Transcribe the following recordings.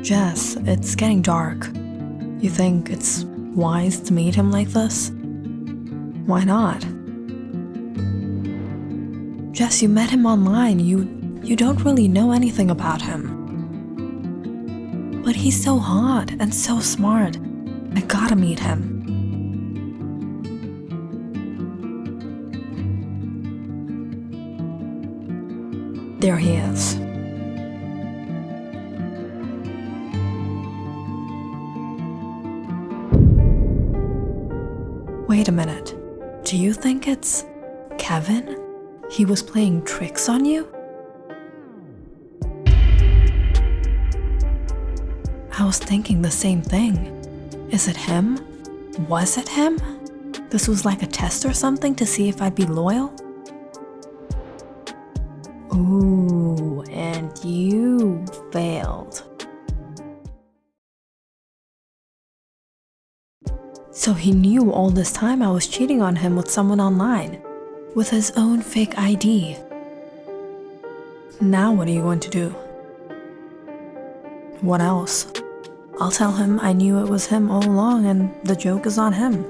Jess, it's getting dark. You think it's wise to meet him like this? Why not? Jess, you met him online. You don't really know anything about him. But he's so hot and so smart. I gotta meet him. There he is. Wait a minute. Do you think it's Kevin? He was playing tricks on you? I was thinking the same thing. Is it him? Was it him? This was like a test or something to see if I'd be loyal? Ooh, and you failed. So he knew all this time I was cheating on him with someone online, with his own fake ID. Now what are you going to do? What else? I'll tell him I knew it was him all along and the joke is on him.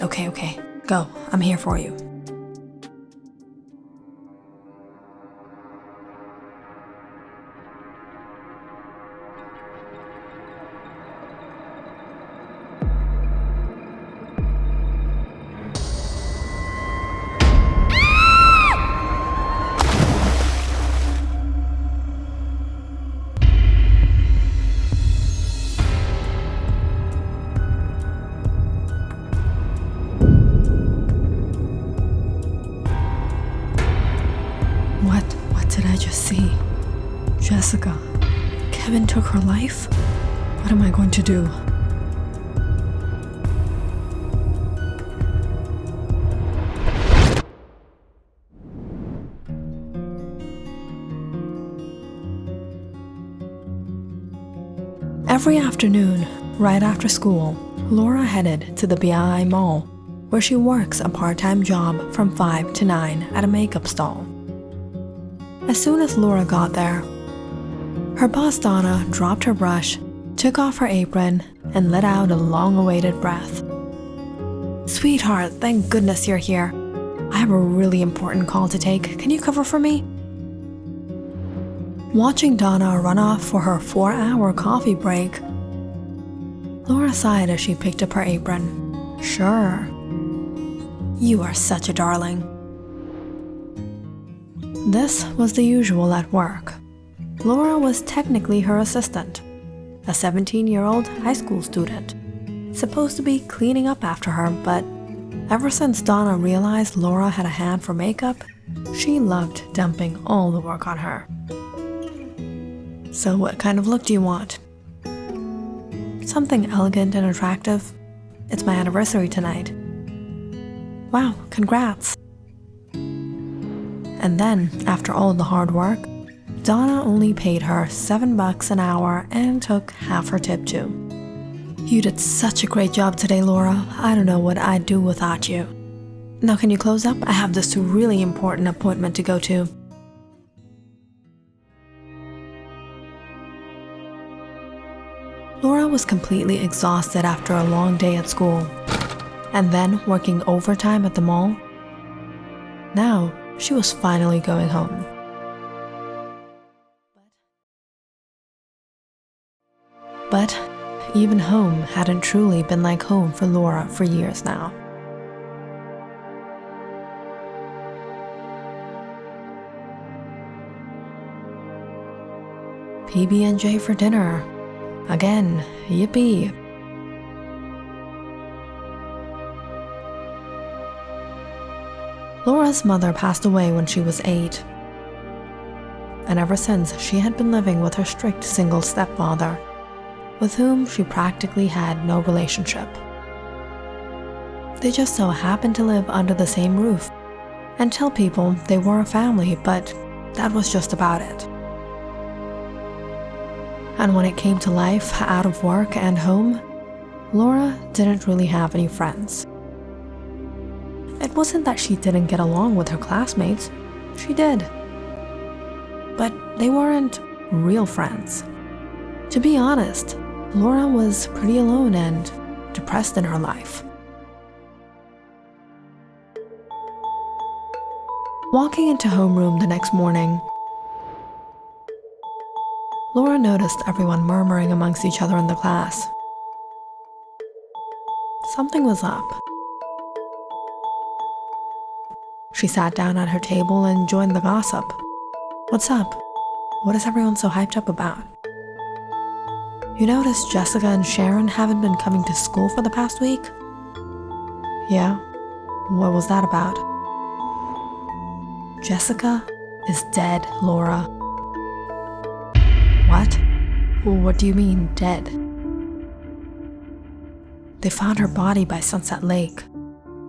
Okay, go. I'm here for you. What did I just see? Jessica, Kevin took her life? What am I going to do? Every afternoon, right after school, Laura headed to the BI Mall, where she works a part-time job from 5 to 9 at a makeup stall. As soon as Laura got there, her boss Donna dropped her brush, took off her apron, and let out a long-awaited breath. "Sweetheart, thank goodness you're here. I have a really important call to take. Can you cover for me?" Watching Donna run off for her 4-hour coffee break, Laura sighed as she picked up her apron. "Sure. You are such a darling." This was the usual at work. Laura was technically her assistant, a 17-year-old high school student, supposed to be cleaning up after her, but ever since Donna realized Laura had a hand for makeup, she loved dumping all the work on her. "So what kind of look do you want?" "Something elegant and attractive. It's my anniversary tonight." "Wow, congrats." And then, after all the hard work, Donna only paid her $7 an hour and took half her tip too. "You did such a great job today, Laura. I don't know what I'd do without you. Now can you close up? I have this really important appointment to go to." Laura was completely exhausted after a long day at school, and then working overtime at the mall. Now, she was finally going home. But even home hadn't truly been like home for Laura for years now. PB&J for dinner. Again, yippee. Laura's mother passed away when she was 8. And ever since, she had been living with her strict single stepfather, with whom she practically had no relationship. They just so happened to live under the same roof and tell people they were a family, but that was just about it. And when it came to life out of work and home, Laura didn't really have any friends. It wasn't that she didn't get along with her classmates. She did. But they weren't real friends. To be honest, Laura was pretty alone and depressed in her life. Walking into homeroom the next morning, Laura noticed everyone murmuring amongst each other in the class. Something was up. She sat down at her table and joined the gossip. What's up? What is everyone so hyped up about? You notice Jessica and Sharon haven't been coming to school for the past week? Yeah? What was that about? Jessica is dead, Laura. What? What do you mean, dead? They found her body by Sunset Lake.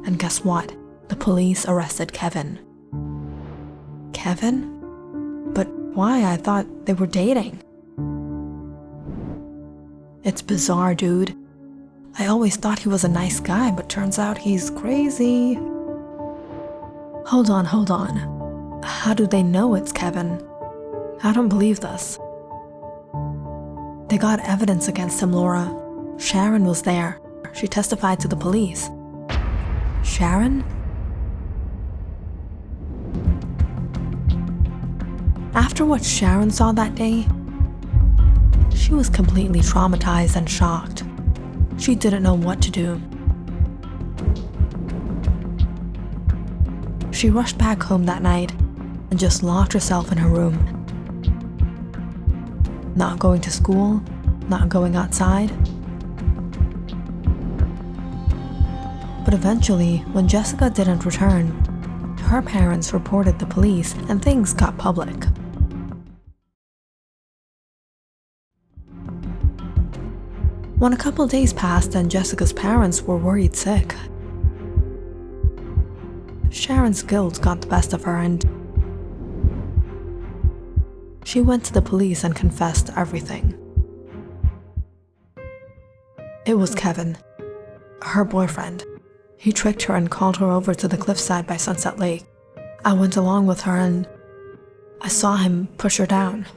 And guess what? The police arrested Kevin. Kevin? But why? I thought they were dating. It's bizarre, dude. I always thought he was a nice guy, but turns out he's crazy. Hold on. How do they know it's Kevin? I don't believe this. They got evidence against him, Laura. Sharon was there. She testified to the police. Sharon? After what Sharon saw that day, she was completely traumatized and shocked. She didn't know what to do. She rushed back home that night and just locked herself in her room. Not going to school, not going outside. But eventually, when Jessica didn't return, her parents reported the police and things got public. When a couple days passed and Jessica's parents were worried sick, Sharon's guilt got the best of her and she went to the police and confessed everything. It was Kevin, her boyfriend. He tricked her and called her over to the cliffside by Sunset Lake. I went along with her and I saw him push her down.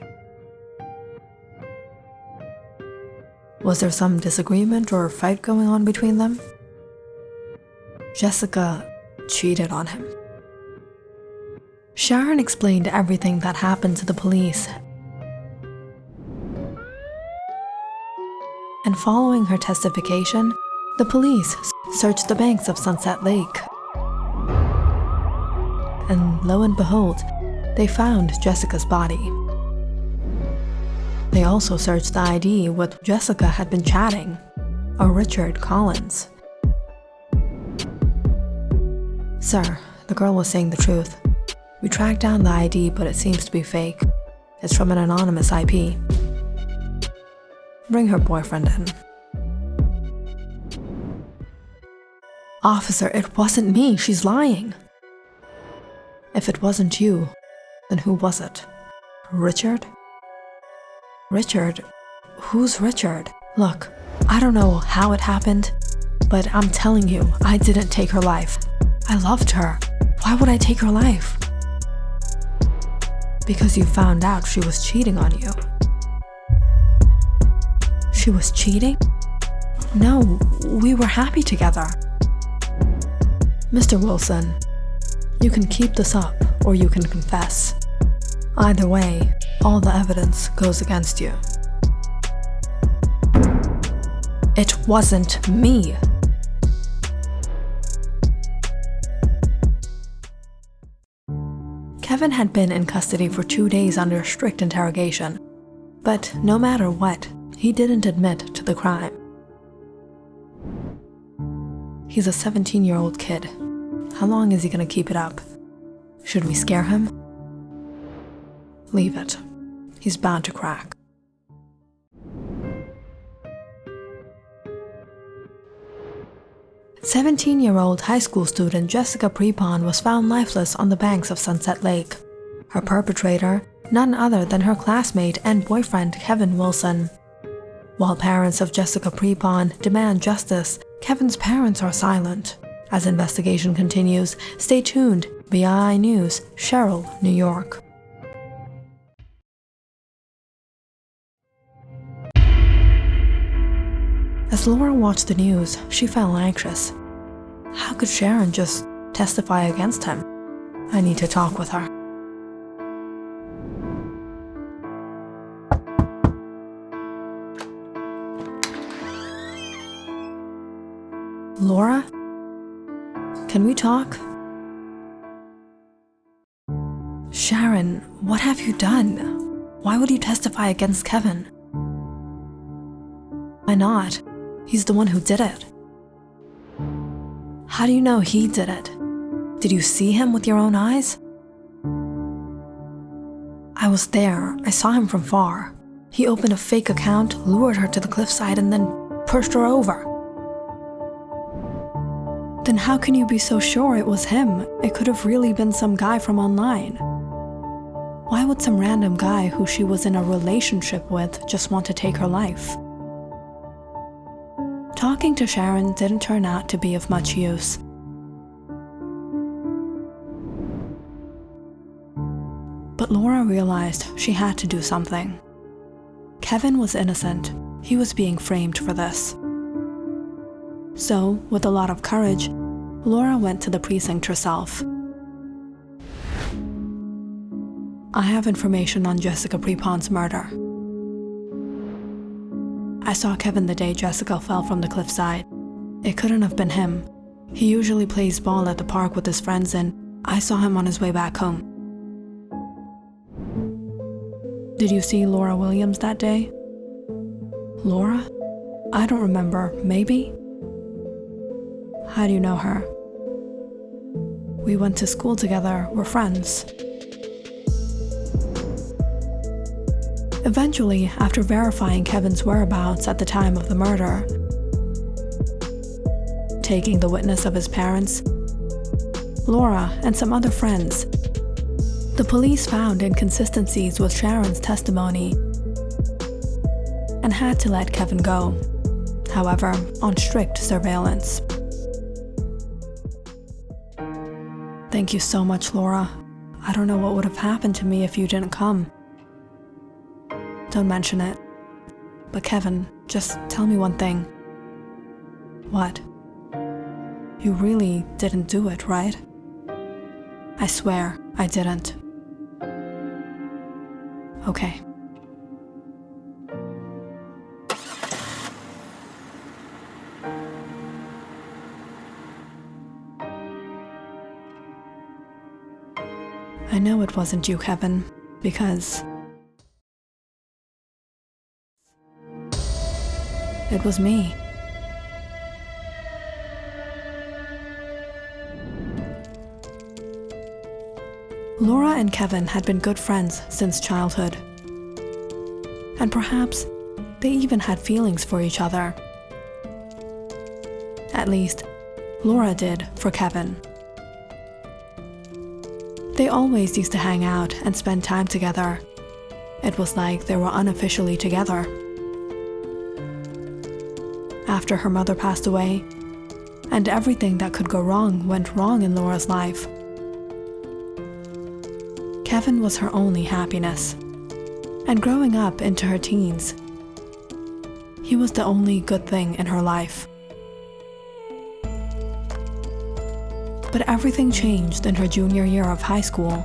Was there some disagreement or fight going on between them? Jessica cheated on him. Sharon explained everything that happened to the police. And following her testification, the police searched the banks of Sunset Lake. And lo and behold, they found Jessica's body. They also searched the ID with Jessica had been chatting, a Richard Collins. Sir, the girl was saying the truth. We tracked down the ID, but it seems to be fake. It's from an anonymous IP. Bring her boyfriend in. Officer, it wasn't me. She's lying. If it wasn't you, then who was it? Richard? Richard? Who's Richard? Look, I don't know how it happened, but I'm telling you, I didn't take her life. I loved her. Why would I take her life? Because you found out she was cheating on you. She was cheating? No, we were happy together. Mr. Wilson, you can keep this up or you can confess. Either way, all the evidence goes against you. It wasn't me. Kevin had been in custody for 2 days under strict interrogation, but no matter what, he didn't admit to the crime. He's a 17-year-old kid. How long is he gonna keep it up? Should we scare him? Leave it. He's bound to crack. "17-year-old high school student Jessica Prepon was found lifeless on the banks of Sunset Lake. Her perpetrator, none other than her classmate and boyfriend Kevin Wilson. While parents of Jessica Prepon demand justice, Kevin's parents are silent. As investigation continues, stay tuned. BI News, Sherrill, New York. As Laura watched the news, she felt anxious. How could Sharon just testify against him? I need to talk with her. Laura? Can we talk? Sharon, what have you done? Why would you testify against Kevin? Why not? He's the one who did it. How do you know he did it? Did you see him with your own eyes? I was there. I saw him from far. He opened a fake account, lured her to the cliffside, and then pushed her over. Then how can you be so sure it was him? It could have really been some guy from online. Why would some random guy who she was in a relationship with just want to take her life? Talking to Sharon didn't turn out to be of much use. But Laura realized she had to do something. Kevin was innocent. He was being framed for this. So, with a lot of courage, Laura went to the precinct herself. I have information on Jessica Prepon's murder. I saw Kevin the day Jessica fell from the cliffside. It couldn't have been him. He usually plays ball at the park with his friends, and I saw him on his way back home. Did you see Laura Williams that day? Laura? I don't remember. Maybe? How do you know her? We went to school together. We're friends. Eventually, after verifying Kevin's whereabouts at the time of the murder, taking the witness of his parents, Laura, and some other friends, the police found inconsistencies with Sharon's testimony and had to let Kevin go, however, on strict surveillance. Thank you so much, Laura. I don't know what would have happened to me if you didn't come. Don't mention it. But Kevin, just tell me one thing. What? You really didn't do it, right? I swear I didn't. Okay. I know it wasn't you, Kevin, because it was me. Laura and Kevin had been good friends since childhood. And perhaps they even had feelings for each other. At least, Laura did for Kevin. They always used to hang out and spend time together. It was like they were unofficially together. After her mother passed away, and everything that could go wrong went wrong in Laura's life, Kevin was her only happiness. And growing up into her teens, he was the only good thing in her life. But everything changed in her junior year of high school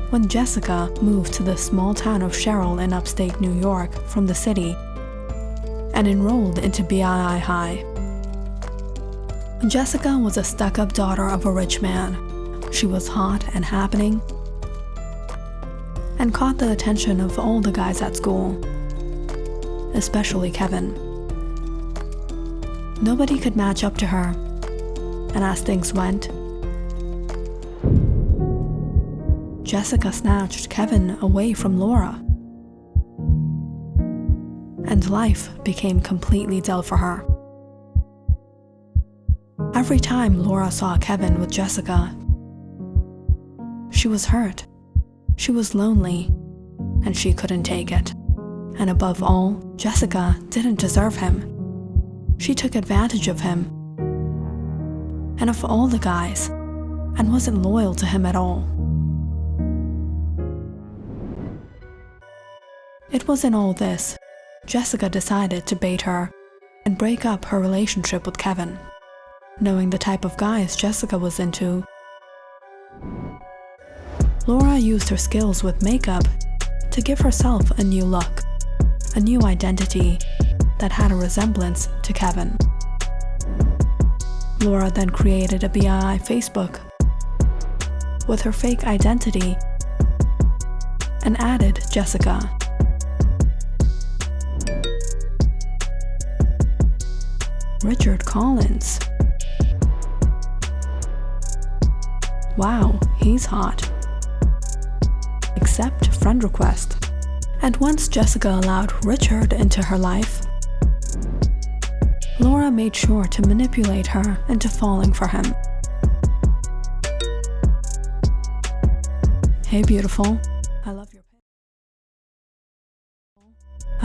when Jessica moved to the small town of Sherrill in upstate New York from the city and enrolled into BII High. Jessica was a stuck-up daughter of a rich man. She was hot and happening and caught the attention of all the guys at school, especially Kevin. Nobody could match up to her, and as things went, Jessica snatched Kevin away from Laura, and life became completely dull for her. Every time Laura saw Kevin with Jessica, she was hurt, she was lonely, and she couldn't take it. And above all, Jessica didn't deserve him. She took advantage of him, and of all the guys, and wasn't loyal to him at all. It was in all this, Jessica decided to bait her and break up her relationship with Kevin. Knowing the type of guys Jessica was into, Laura used her skills with makeup to give herself a new look, a new identity that had a resemblance to Kevin. Laura then created a BII Facebook with her fake identity and added Jessica. Richard Collins. Wow, he's hot. Accept friend request. And once Jessica allowed Richard into her life, Laura made sure to manipulate her into falling for him. Hey beautiful, I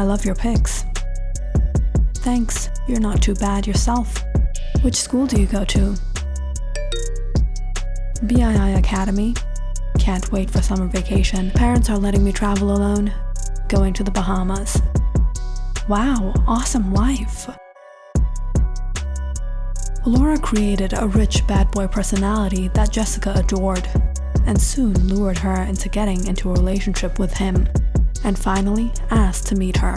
love your pics. Thanks, you're not too bad yourself. Which school do you go to? BII Academy. Can't wait for summer vacation. Parents are letting me travel alone. Going to the Bahamas. Wow, awesome life. Laura created a rich bad boy personality that Jessica adored, and soon lured her into getting into a relationship with him, and finally asked to meet her.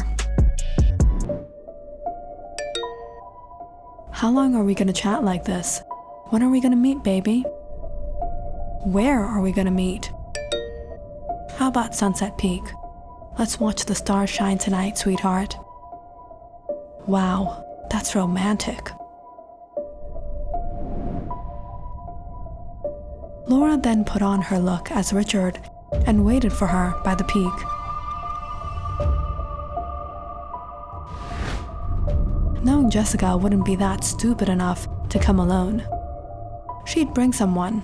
How long are we gonna chat like this? When are we gonna meet, baby? Where are we gonna meet? How about Sunset Peak? Let's watch the stars shine tonight, sweetheart. Wow, that's romantic. Laura then put on her look as Richard and waited for her by the peak. Knowing Jessica wouldn't be that stupid enough to come alone, she'd bring someone.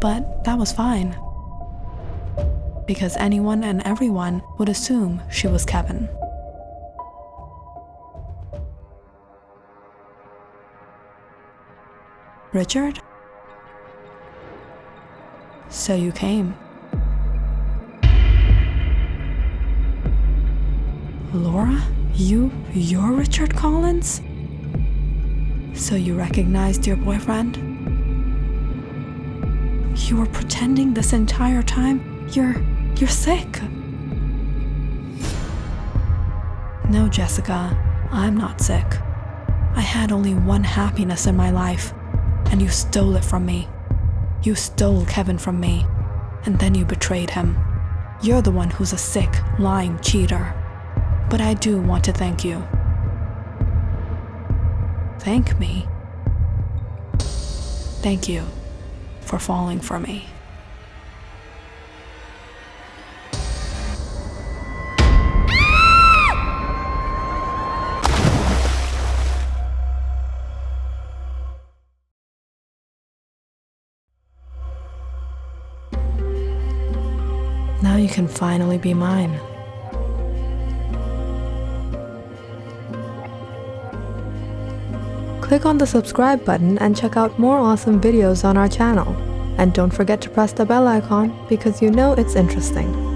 But that was fine, because anyone and everyone would assume she was Kevin. Richard? So you came. Laura? You're Richard Collins? So you recognized your boyfriend? You were pretending this entire time? You're sick. No, Jessica, I'm not sick. I had only one happiness in my life, and you stole it from me. You stole Kevin from me, and then you betrayed him. You're the one who's a sick, lying cheater. But I do want to thank you. Thank me? Thank you for falling for me. Now you can finally be mine. Click on the subscribe button and check out more awesome videos on our channel. And don't forget to press the bell icon because you know it's interesting.